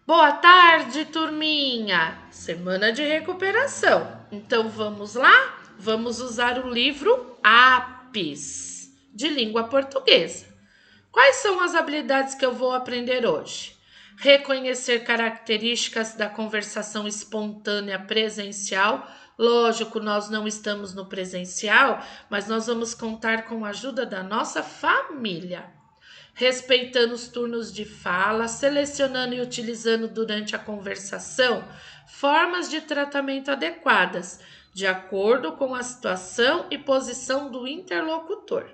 Boa tarde, turminha! Semana de recuperação. Então vamos lá? Vamos usar o livro Apis, de língua portuguesa. Quais são as habilidades que eu vou aprender hoje? Reconhecer características da conversação espontânea presencial. Lógico, nós não estamos no presencial, mas nós vamos contar com a ajuda da nossa família, respeitando os turnos de fala, selecionando e utilizando durante a conversação formas de tratamento adequadas, de acordo com a situação e posição do interlocutor.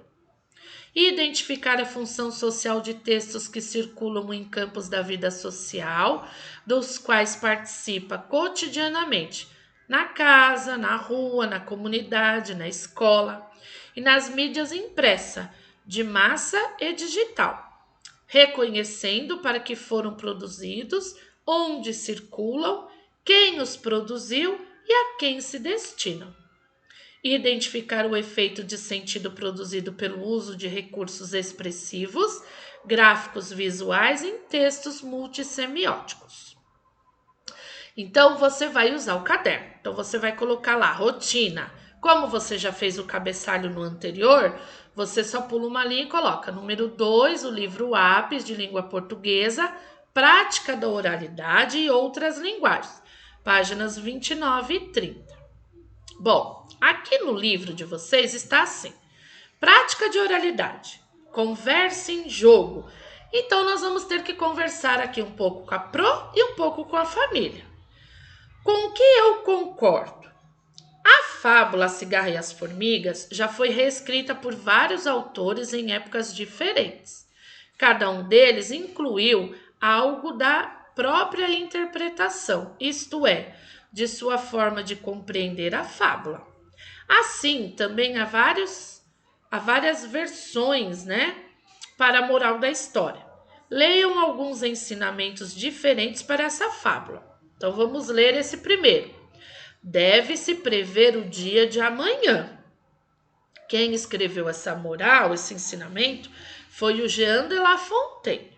Identificar a função social de textos que circulam em campos da vida social, dos quais participa cotidianamente, na casa, na rua, na comunidade, na escola e nas mídias impressa, de massa e digital, reconhecendo para que foram produzidos, onde circulam, quem os produziu e a quem se destinam. Identificar o efeito de sentido produzido pelo uso de recursos expressivos, gráficos visuais em textos multissemióticos. Então, você vai usar o caderno. Então, você vai colocar lá, rotina. Como você já fez o cabeçalho no anterior, você só pula uma linha e coloca número 2, o livro Apis de língua portuguesa, prática da oralidade e outras linguagens. Páginas 29 e 30. Bom, aqui no livro de vocês está assim: prática de oralidade, conversa em jogo. Então, nós vamos ter que conversar aqui um pouco com a Pro e um pouco com a família. Com o que eu concordo? A fábula A Cigarra e as Formigas já foi reescrita por vários autores em épocas diferentes. Cada um deles incluiu algo da própria interpretação, isto é, de sua forma de compreender a fábula. Assim, também há várias versões, né, para a moral da história. Leiam alguns ensinamentos diferentes para essa fábula. Então vamos ler esse primeiro. Deve-se prever o dia de amanhã. Quem escreveu essa moral, esse ensinamento, foi o Jean de La Fontaine.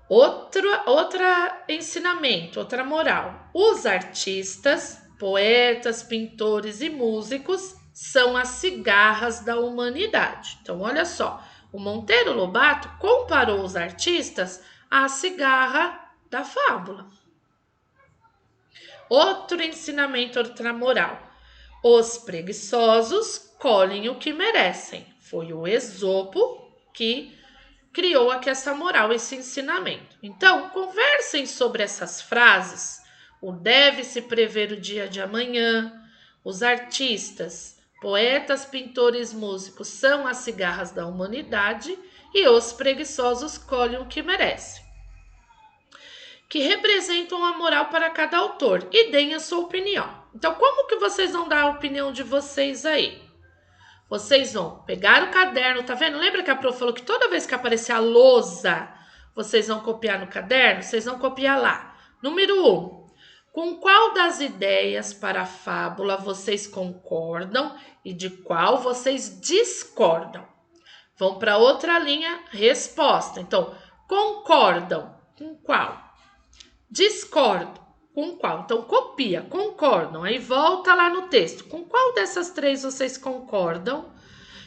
Outra ensinamento, outra moral. Os artistas, poetas, pintores e músicos são as cigarras da humanidade. Então, olha só, o Monteiro Lobato comparou os artistas à cigarra da fábula. Outro ensinamento, outra moral. Os preguiçosos colhem o que merecem. Foi o Esopo que criou aqui essa moral, esse ensinamento. Então, conversem sobre essas frases. O deve-se prever o dia de amanhã. Os artistas, poetas, pintores, músicos são as cigarras da humanidade e os preguiçosos colhem o que merecem, que representam a moral para cada autor e deem a sua opinião. Então, como que vocês vão dar a opinião de vocês aí? Vocês vão pegar o caderno, tá vendo? Lembra que a prof falou que toda vez que aparecer a lousa, vocês vão copiar no caderno? Vocês vão copiar lá. Número 1. Com qual das ideias para a fábula vocês concordam e de qual vocês discordam? Vão para outra linha, resposta. Então, concordam com qual? Discordo com qual? Então, copia, concordam. Aí volta lá no texto. Com qual dessas três vocês concordam?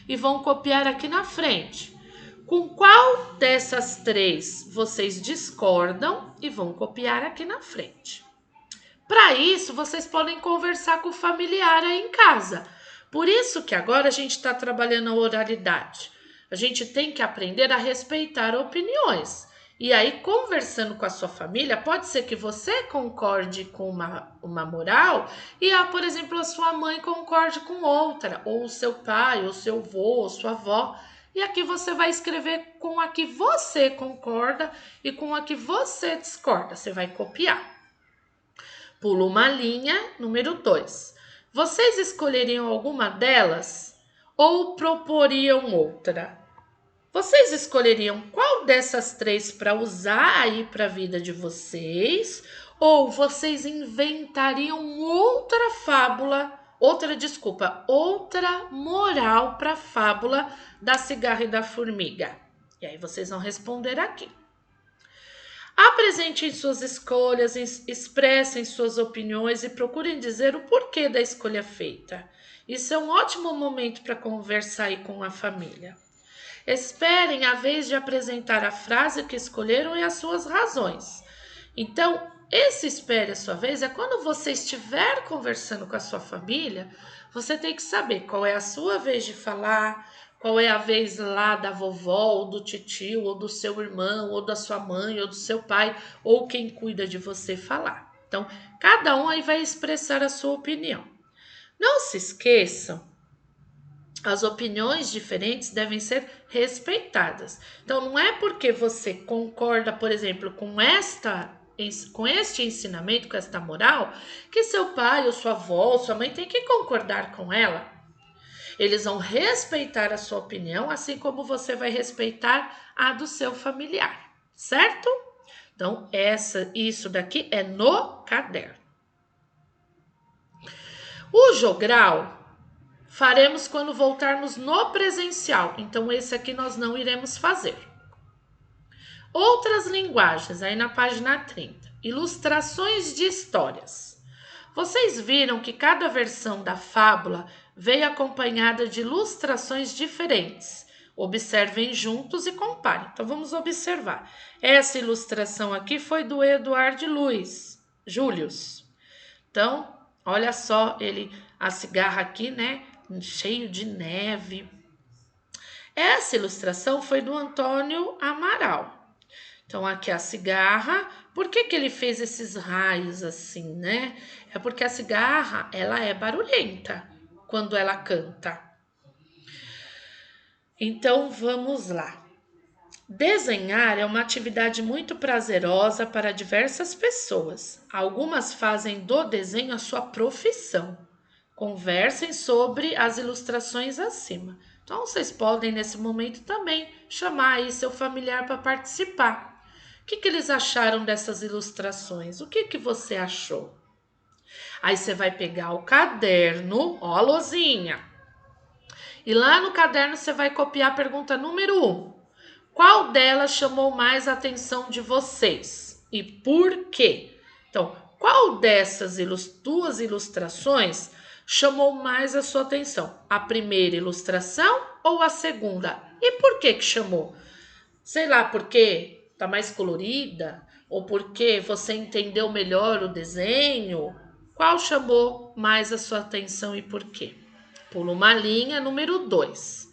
E vão copiar aqui na frente. Com qual dessas três vocês discordam? E vão copiar aqui na frente. Para isso, vocês podem conversar com o familiar aí em casa. Por isso que agora a gente está trabalhando a oralidade. A gente tem que aprender a respeitar opiniões. E aí, conversando com a sua família, pode ser que você concorde com uma moral e, por exemplo, a sua mãe concorde com outra, ou o seu pai, ou seu avô, ou sua avó. E aqui você vai escrever com a que você concorda e com a que você discorda. Você vai copiar. Pula uma linha, número 2. Vocês escolheriam alguma delas ou proporiam outra? Vocês escolheriam qual dessas três para usar aí para a vida de vocês? Ou vocês inventariam outra fábula, outra moral para a fábula da cigarra e da formiga? E aí vocês vão responder aqui. Apresentem suas escolhas, expressem suas opiniões e procurem dizer o porquê da escolha feita. Isso é um ótimo momento para conversar aí com a família. Esperem a vez de apresentar a frase que escolheram e as suas razões. Então, esse espere a sua vez é quando você estiver conversando com a sua família, você tem que saber qual é a sua vez de falar, qual é a vez lá da vovó, ou do titio, ou do seu irmão, ou da sua mãe, ou do seu pai, ou quem cuida de você falar. Então, cada um aí vai expressar a sua opinião. Não se esqueçam, as opiniões diferentes devem ser respeitadas. Então, não é porque você concorda, por exemplo, com este ensinamento, com esta moral, que seu pai, ou sua avó, ou sua mãe tem que concordar com ela. Eles vão respeitar a sua opinião, assim como você vai respeitar a do seu familiar, certo? Então, isso daqui é no caderno. O jogral faremos quando voltarmos no presencial. Então, esse aqui nós não iremos fazer. Outras linguagens, aí na página 30. Ilustrações de histórias. Vocês viram que cada versão da fábula veio acompanhada de ilustrações diferentes. Observem juntos e comparem. Então, vamos observar. Essa ilustração aqui foi do Eduardo Luiz Julius. Então, olha só, a cigarra aqui, né? Cheio de neve. Essa ilustração foi do Antônio Amaral. Então, aqui a cigarra. Por que ele fez esses raios assim, né? É porque a cigarra, ela é barulhenta quando ela canta. Então, vamos lá. Desenhar é uma atividade muito prazerosa para diversas pessoas. Algumas fazem do desenho a sua profissão. Conversem sobre as ilustrações acima. Então, vocês podem, nesse momento, também chamar aí seu familiar para participar. O que eles acharam dessas ilustrações? O que você achou? Aí você vai pegar o caderno, ó a lousinha. E lá no caderno você vai copiar a pergunta número 1. Qual delas chamou mais a atenção de vocês? E por quê? Então, qual dessas duas ilustrações chamou mais a sua atenção? A primeira ilustração ou a segunda? E por que chamou? Sei lá, porque tá mais colorida? Ou porque você entendeu melhor o desenho? Qual chamou mais a sua atenção e por quê? Pula uma linha, número 2.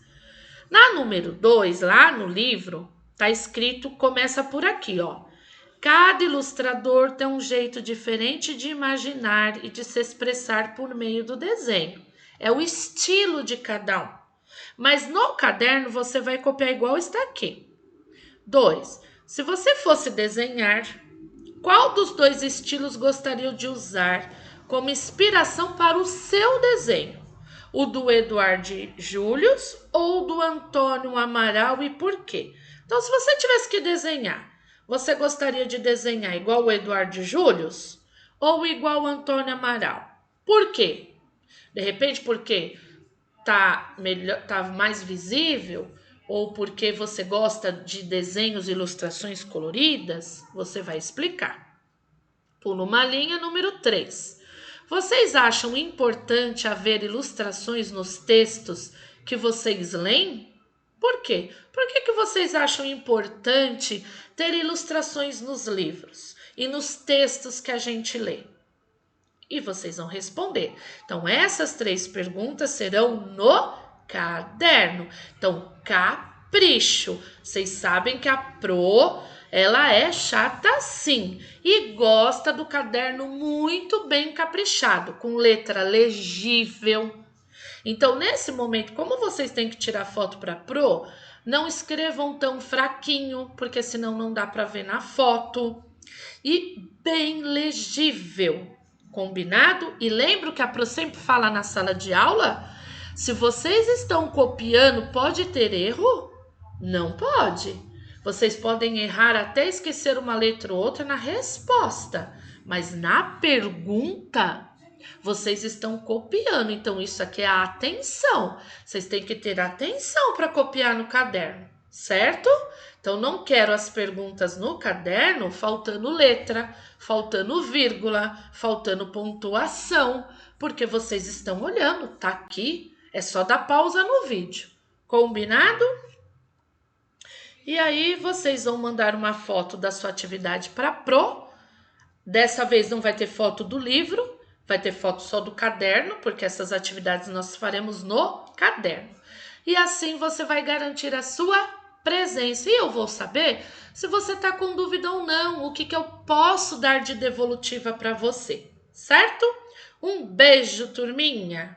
Na número 2, lá no livro, tá escrito, começa por aqui, ó. Cada ilustrador tem um jeito diferente de imaginar e de se expressar por meio do desenho. É o estilo de cada um. Mas no caderno você vai copiar igual está aqui. 2. Se você fosse desenhar, qual dos dois estilos gostaria de usar como inspiração para o seu desenho? O do Eduardo Julius ou do Antônio Amaral e por quê? Então, se você tivesse que desenhar, você gostaria de desenhar igual o Eduardo Julius ou igual o Antônio Amaral? Por quê? De repente, porque tá mais visível ou porque você gosta de desenhos e ilustrações coloridas? Você vai explicar. Pula uma linha, número 3. Vocês acham importante haver ilustrações nos textos que vocês leem? Por quê? Por que vocês acham importante ter ilustrações nos livros e nos textos que a gente lê? E vocês vão responder. Então, essas 3 perguntas serão no caderno. Então, capricho. Vocês sabem que a Pro, ela é chata sim e gosta do caderno muito bem caprichado, com letra legível. Então, nesse momento, como vocês têm que tirar foto para Pro, não escrevam tão fraquinho, porque senão não dá para ver na foto. E bem legível. Combinado? E lembro que a Pro sempre fala na sala de aula, se vocês estão copiando, pode ter erro? Não pode. Vocês podem errar até esquecer uma letra ou outra na resposta, mas na pergunta, vocês estão copiando. Então, isso aqui é a atenção. Vocês têm que ter atenção para copiar no caderno, certo? Então, não quero as perguntas no caderno faltando letra, faltando vírgula, faltando pontuação, porque vocês estão olhando, tá aqui, é só dar pausa no vídeo. Combinado? E aí, vocês vão mandar uma foto da sua atividade para a Pro. Dessa vez não vai ter foto do livro, vai ter foto só do caderno, porque essas atividades nós faremos no caderno. E assim você vai garantir a sua presença. E eu vou saber se você está com dúvida ou não, o que eu posso dar de devolutiva para você, certo? Um beijo, turminha!